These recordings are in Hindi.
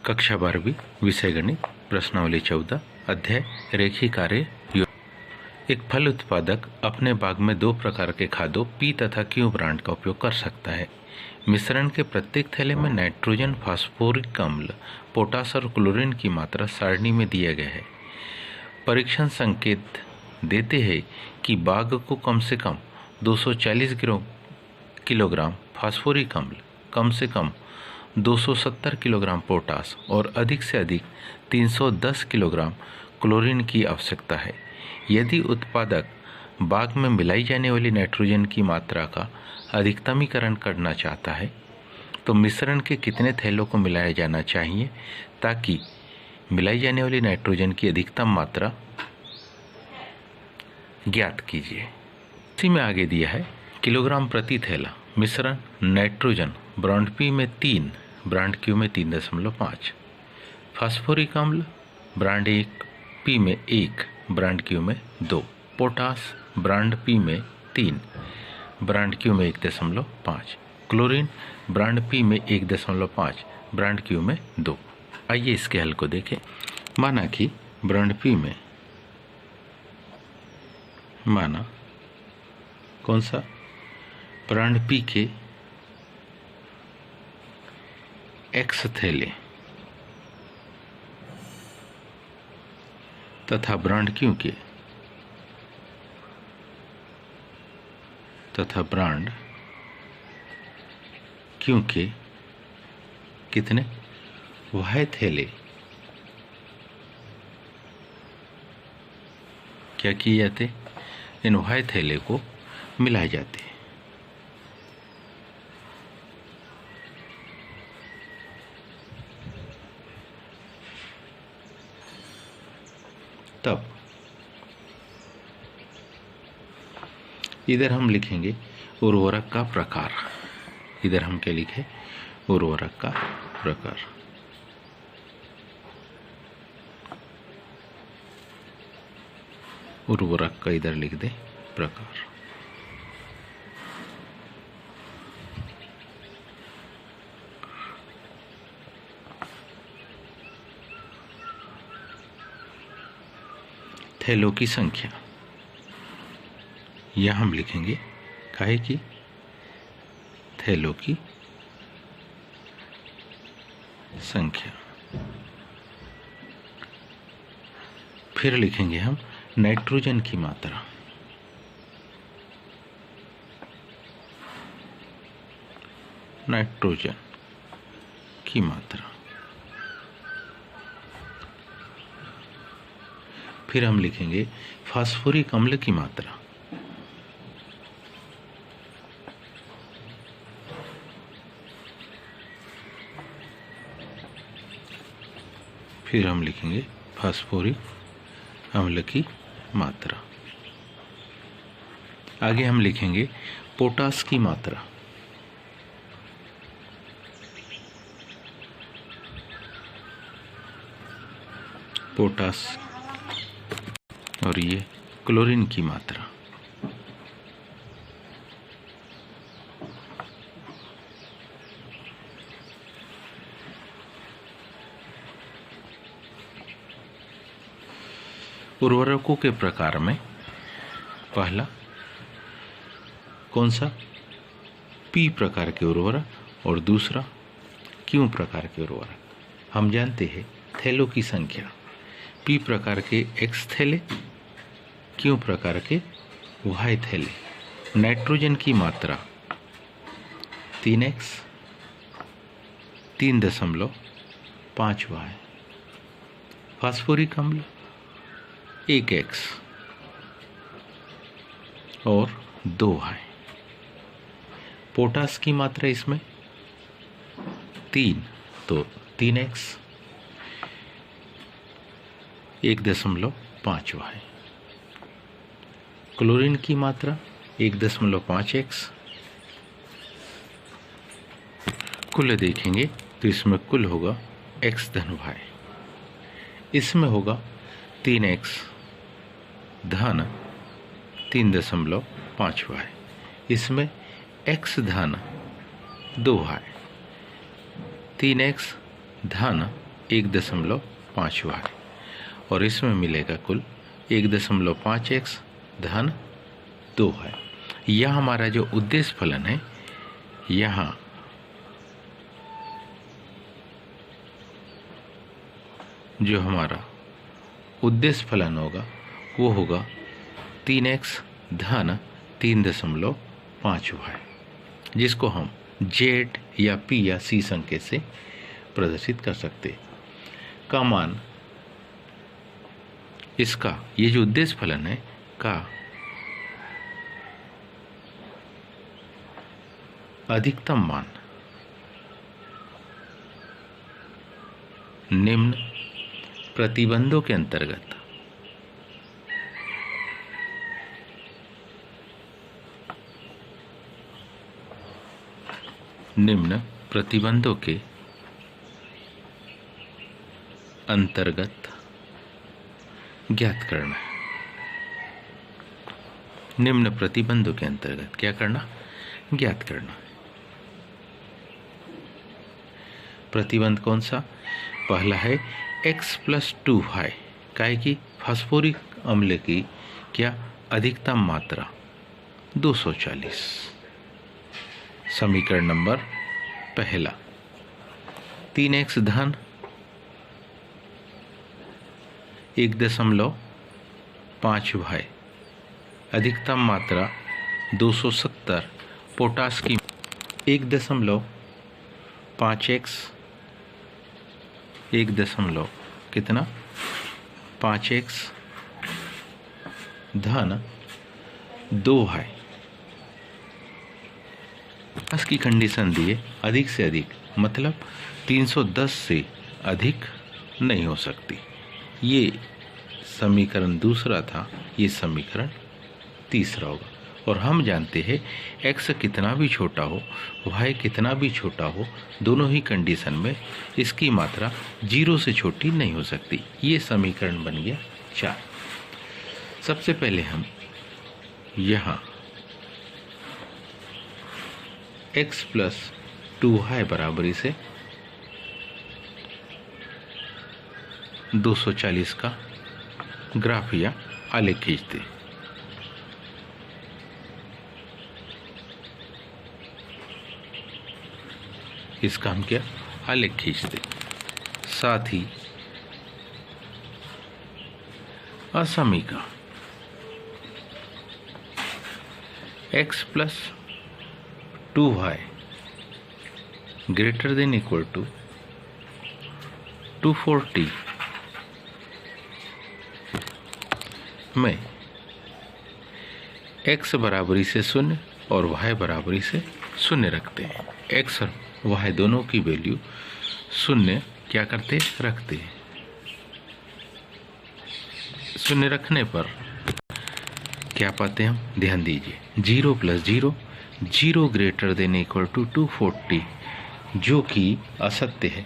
कक्षा 12वीं विषय गणित प्रश्नावली 14 अध्याय रेखीय कार्य। एक फल उत्पादक अपने बाग में दो प्रकार के खादों पी तथा क्यू ब्रांड का उपयोग कर सकता है। मिश्रण के प्रत्येक थैले में नाइट्रोजन, फास्फोरिक अम्ल, पोटास और क्लोरीन की मात्रा सारणी में दिया गया है। परीक्षण संकेत देते हैं कि बाग को कम से कम 240 किलोग्राम फास्फोरिक अम्ल, कम से कम 270 किलोग्राम पोटास और अधिक से अधिक 310 किलोग्राम क्लोरीन की आवश्यकता है। यदि उत्पादक बाग में मिलाई जाने वाली नाइट्रोजन की मात्रा का अधिकतमीकरण करना चाहता है तो मिश्रण के कितने थैलों को मिलाया जाना चाहिए ताकि मिलाई जाने वाली नाइट्रोजन की अधिकतम मात्रा ज्ञात कीजिए। इसी में आगे दिया है किलोग्राम प्रति थैला मिश्रण नाइट्रोजन ब्रांड पी में 3, ब्रांड क्यू में 3.5, फास्फोरिक अम्ल ब्रांड 1 पी में 1, ब्रांड क्यू में 2, पोटास ब्रांड पी में 3, ब्रांड क्यू में 1.5, क्लोरीन ब्रांड पी में 1.5, ब्रांड क्यू में 2। आइए इसके हल को देखें। माना कि ब्रांड पी में कौन सा ब्रांड पी के एक्स थैले तथा ब्रांड क्यू के कितने वाई थैले क्या किए जाते, इन वाई थैले को मिलाए जाते हैं। तब इधर हम लिखेंगे उर्वरक का प्रकार। इधर हम क्या लिखे, उर्वरक का प्रकार। उर्वरक का इधर लिख दे प्रकार। थैलों की संख्या यह हम लिखेंगे काहे की थैलों की संख्या। फिर लिखेंगे हम नाइट्रोजन की मात्रा। नाइट्रोजन की मात्रा। फिर हम लिखेंगे फास्फोरिक अम्ल की मात्रा। फिर हम लिखेंगे फास्फोरिक अम्ल की मात्रा। आगे हम लिखेंगे पोटास की मात्रा। पोटास और ये क्लोरीन की मात्रा। उर्वरकों के प्रकार में पहला कौन सा, पी प्रकार के उर्वरक और दूसरा क्यू प्रकार के उर्वरक। हम जानते हैं थैलों की संख्या, पी प्रकार के एक्स थैले, क्यू प्रकार के वाई थैले। नाइट्रोजन की मात्रा 3x 3.5 वाई, फास्फोरिक अम्ल 1x और 2 वाई। पोटास की मात्रा इसमें 3 तो 3x 1.5 वाई। क्लोरीन की मात्रा 1.5x। कुल देखेंगे तो इसमें कुल होगा x धन वाई, इसमें होगा 3x धन 3.5 वाई, इसमें x धन 2 वाई, 3x धन 1.5y और इसमें मिलेगा कुल 1.5x धन 2 है। यह हमारा जो उद्देश्य फलन है, यहाँ जो हमारा उद्देश्य फलन होगा वो होगा 3x धन 3.5y, जिसको हम z या p या c संकेत से प्रदर्शित कर सकते हैं। का मान इसका, ये जो उद्देश्य फलन है का अधिकतम मान निम्न प्रतिबंधों के अंतर्गत ज्ञात करना है। निम्न प्रतिबंधों के अंतर्गत क्या करना? ज्ञात करना। प्रतिबंध कौन सा? पहला है x+2y, काय की फास्फोरिक अम्ल की क्या अधिकतम मात्रा 240। समीकरण नंबर पहला 3x धन 1.5y अधिकतम मात्रा 270 पोटास की 1.5x 5x धन 2 है। इसकी कंडीशन दिए अधिक से अधिक, मतलब 310 से अधिक नहीं हो सकती। ये समीकरण दूसरा था, ये समीकरण तीसरा होगा। और हम जानते हैं x कितना भी छोटा हो, y कितना भी छोटा हो, दोनों ही कंडीशन में इसकी मात्रा 0 से छोटी नहीं हो सकती। ये समीकरण बन गया 4। सबसे पहले हम यहाँ x+2y बराबरी से 240 का ग्राफ या आलेख खींचते। इसका हम क्या आलेख खींचते। साथ ही असमीका x+2y greater than equal to 240 में x बराबरी से 0 और y बराबरी से 0 रखते हैं। x और y दोनों की वैल्यू 0 क्या करते? रखते हैं। 0 रखने पर क्या पाते हम? ध्यान दीजिए, 0 + 0 0 ग्रेटर देन इक्वल टू 240, जो कि असत्य है,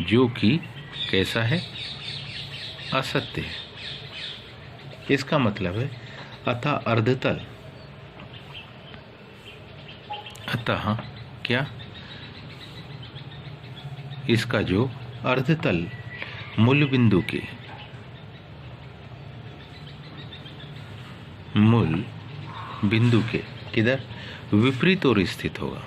जो कि कैसा है? असत्य है। इसका मतलब है अतः अर्धतल, अतः क्या इसका जो अर्धतल मूल बिंदु के किधर विपरीत ओर स्थित होगा।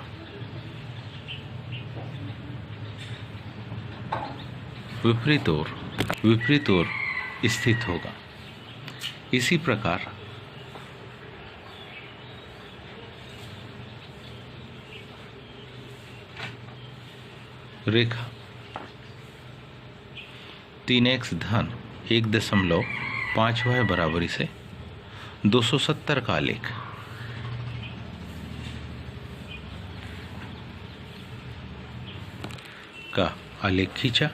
विपरीत ओर स्थित होगा। इसी प्रकार रेखा 3x धन 1.5y बराबरी से 270 का आलेख का आलेख खींचा।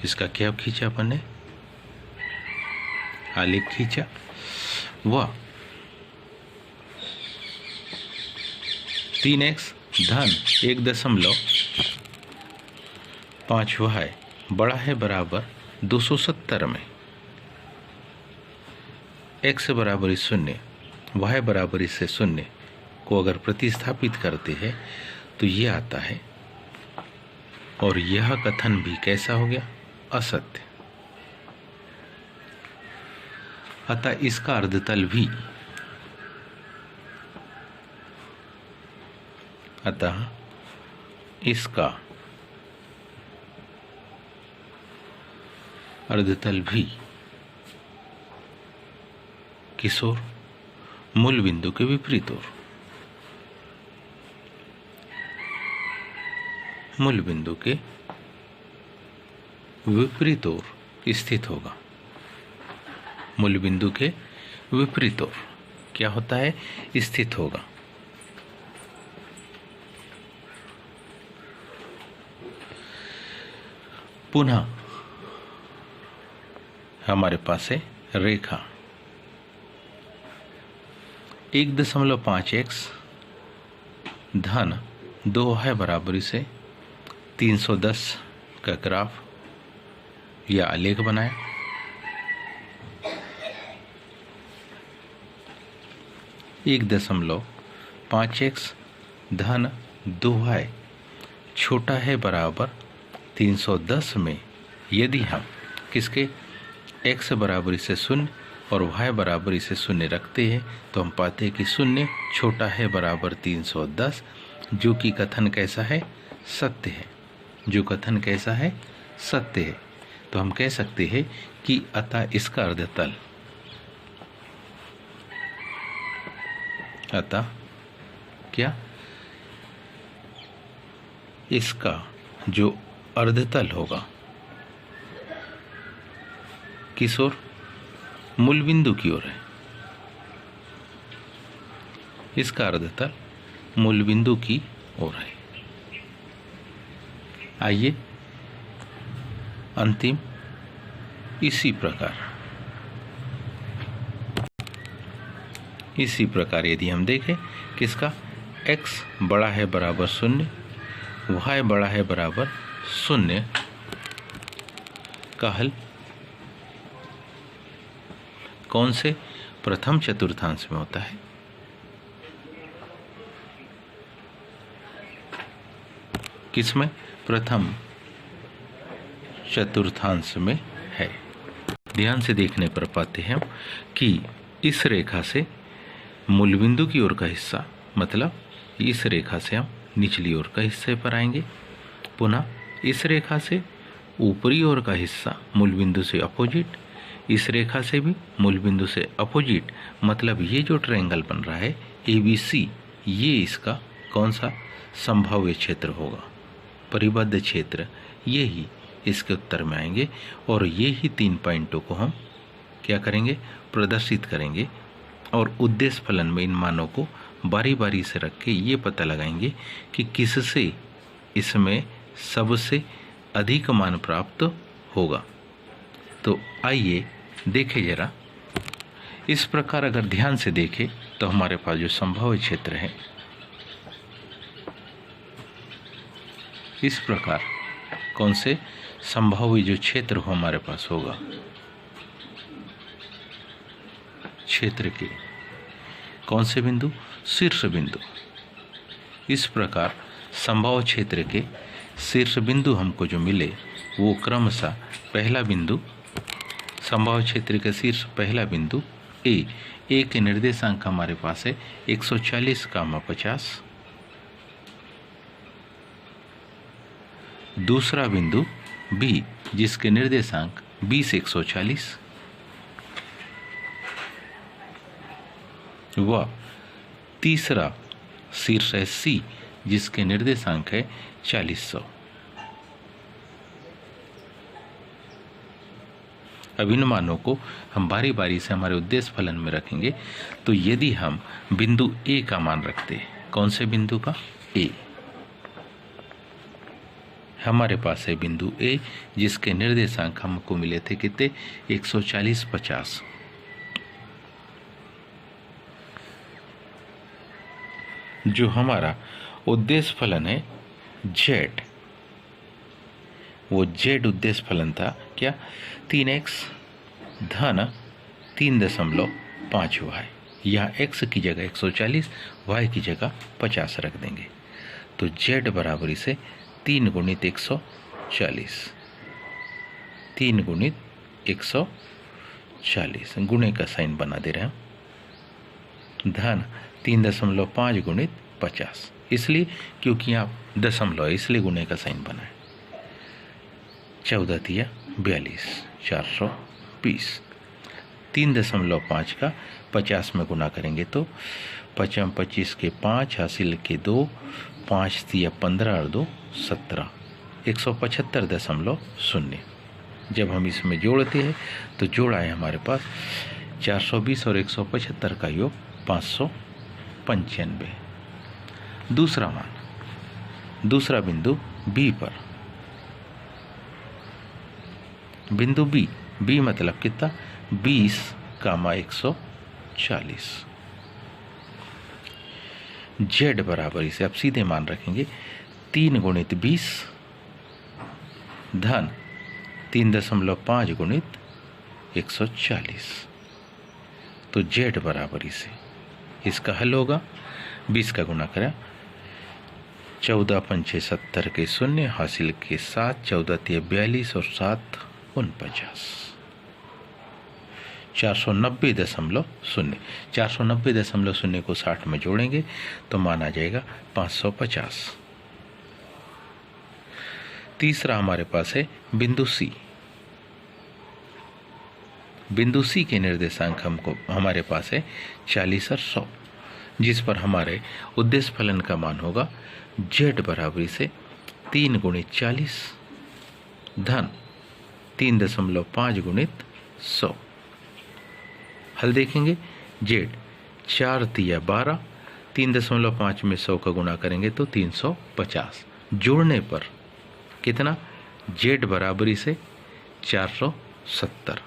इसका क्या खींचा अपन ने? आलेख खींचा। वह 3x धन 1.5y बड़ा है बराबर 270 में x बराबरी 0 y बराबरी से 0 को अगर प्रतिस्थापित करते हैं तो ये आता है और यह कथन भी कैसा हो गया? असत्य। अतः इसका अर्धतल भी, अतः इसका अर्धतल भी किस ओर? मूल बिंदु के विपरीत ओर। मूल बिंदु के विपरीत ओर स्थित होगा। मूल बिंदु के विपरीत ओर क्या होता है? स्थित होगा। पुनः हमारे पास है रेखा 1.5x धन 2 है बराबरी से 310 का ग्राफ या आलेख बनाया। एक 1.5x धन 2 है छोटा है बराबर 310 में यदि हम किसके x बराबरी से 0 और y बराबरी से 0 रखते हैं तो हम पाते हैं कि 0 छोटा है बराबर 310, जो कि कथन कैसा है? सत्य है। जो कथन कैसा है? सत्य है। तो हम कह सकते हैं कि अतः इसका अर्धतल, अतः क्या? इसका जो अर्धतल होगा किस ओर? मूल बिंदु की ओर है। इसका अर्धतल मूल बिंदु की ओर है। आइए अंतिम इसी प्रकार यदि हम देखें किसका x बड़ा है बराबर 0, y बड़ा है बराबर 0 का हल कौन से प्रथम चतुर्थांश में होता है? किसमें? प्रथम चतुर्थांश में है। ध्यान से देखने पर पाते हैं कि इस रेखा से मूल बिंदु की ओर का हिस्सा, मतलब इस रेखा से हम निचली ओर का हिस्से पर आएंगे। पुनः इस रेखा से ऊपरी ओर का हिस्सा मूल बिंदु से अपोजिट, इस रेखा से भी मूल बिंदु से अपोजिट, मतलब ये जो ट्रायंगल बन रहा है ABC, ये इसका कौन सा संभाव्य क्षेत्र होगा? परिबद्ध क्षेत्र। ये ही इसके उत्तर में आएंगे और ये ही 3 पॉइंटों को हम क्या करेंगे? प्रदर्शित करेंगे और उद्देश्य फलन में इन मानों को बारी बारी से रख के ये पता लगाएंगे कि किससे इसमें सबसे अधिक मान प्राप्त होगा। तो आइए देखें जरा। इस प्रकार अगर ध्यान से देखें तो हमारे पास जो संभाव्य क्षेत्र है, इस प्रकार कौन से संभाव्य जो क्षेत्र हमारे पास होगा, क्षेत्र के कौन से बिंदु? शीर्ष बिंदु। इस प्रकार संभाव्य क्षेत्र के शीर्ष बिंदु हमको जो मिले वो क्रमशः पहला बिंदु, संभाव्य क्षेत्र के शीर्ष पहला बिंदु ए के निर्देशांक हमारे पास है 140, दूसरा बिंदु बी जिसके निर्देशांक 20, 140 व तीसरा शीर्ष है सी जिसके निर्देशांक है 4000। अब इन मानों को हम बारी बारी से हमारे उद्देश्य फलन में रखेंगे। तो यदि हम बिंदु ए का मान रखते हैं, कौन से बिंदु का? ए। हमारे पास है बिंदु ए जिसके निर्देशांक हमको मिले थे कितने? 140, 50। जो हमारा उद्देश्य फलन है जेड, वो जेड उद्देश्य फलन था क्या? 3x धन 3.5y। यहाँ x की जगह 140, y की जगह 50 रख देंगे। तो z बराबरी से 3 गुणित 140, 3 गुणित 140, गुणे का साइन बना दे रहे हैं। धन 3.5 गुणित 50, इसलिए क्योंकि यहाँ दशमलव है इसलिए गुणे का साइन बना है। 14 तिया 42, 420। 3.5 का 50 में गुना करेंगे तो 5 25 के 5 हासिल के 2, 5 तिया 15 और 2 17, 175.0। जब हम इसमें जोड़ते हैं तो जोड़ा है हमारे पास 420 और 175 का योग 595। दूसरा मान, दूसरा बिंदु बी पर, बिंदु बी मतलब कितना 20, 140। जेड बराबर इसे अब सीधे मान रखेंगे 3 गुणित 20 धन 3.5 गुणित 140। तो जेड बराबर इसे, इसका हल होगा 20 का गुणा करा 14 पंचे 70 के 0 हासिल के 7, 14 तिया 42 और 7 49, 490.0। 490.0 को 60 में जोड़ेंगे तो मान आ जाएगा 550। तीसरा हमारे पास है बिंदु सी। बिंदु सी के निर्देशांक हमारे पास है 40 और 100, जिस पर हमारे उद्देश्य फलन का मान होगा जेड बराबरी से 3 गुणित 40 धन 3.5 गुणित 100। हल देखेंगे, जेड 4 तिया 12, 3.5 में 100 का गुणा करेंगे तो 350, जोड़ने पर कितना जेड बराबरी से 470।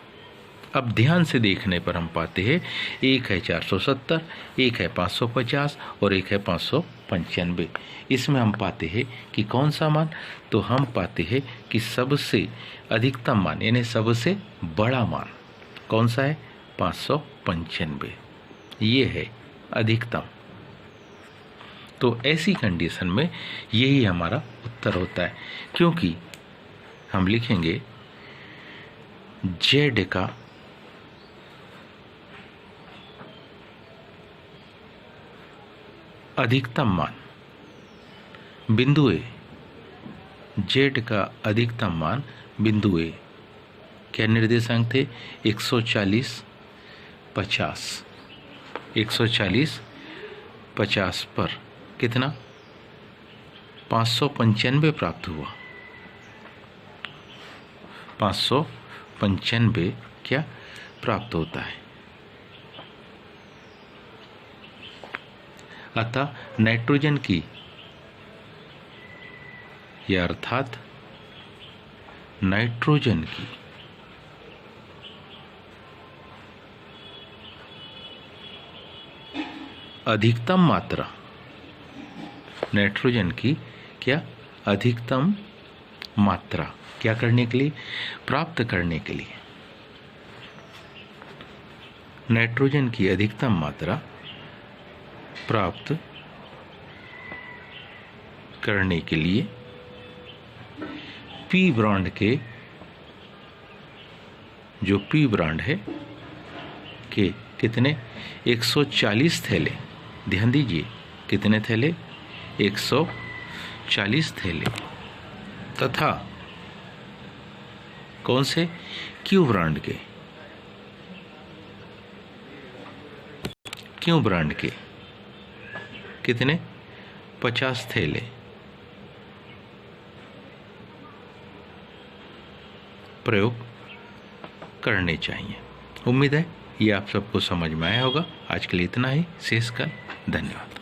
अब ध्यान से देखने पर हम पाते हैं एक है 470, एक है 550 और एक है 595। इसमें हम पाते हैं कि कौन सा मान, तो हम पाते हैं कि सबसे अधिकतम मान यानी सबसे बड़ा मान कौन सा है 595, ये है अधिकतम। तो ऐसी कंडीशन में यही हमारा उत्तर होता है, क्योंकि हम लिखेंगे जेड का अधिकतम मान बिंदु ए, जेड का अधिकतम मान बिंदु ए क्या निर्देशांक थे 140 50, 140 50 पर कितना 595 प्राप्त हुआ। 595 क्या प्राप्त होता है। अतः नाइट्रोजन की या अर्थात नाइट्रोजन की अधिकतम मात्रा, नाइट्रोजन की क्या अधिकतम मात्रा क्या करने के लिए, प्राप्त करने के लिए, नाइट्रोजन की अधिकतम मात्रा प्राप्त करने के लिए पी ब्रांड के, जो पी ब्रांड है के कितने 140 थैले, ध्यान दीजिए कितने थैले 140 थैले, तथा कौन से क्यू ब्रांड के, क्यू ब्रांड के कितने 50 थैले प्रयोग करने चाहिए। उम्मीद है ये आप सबको समझ में आया होगा। आज के लिए इतना ही, शेष कल। धन्यवाद।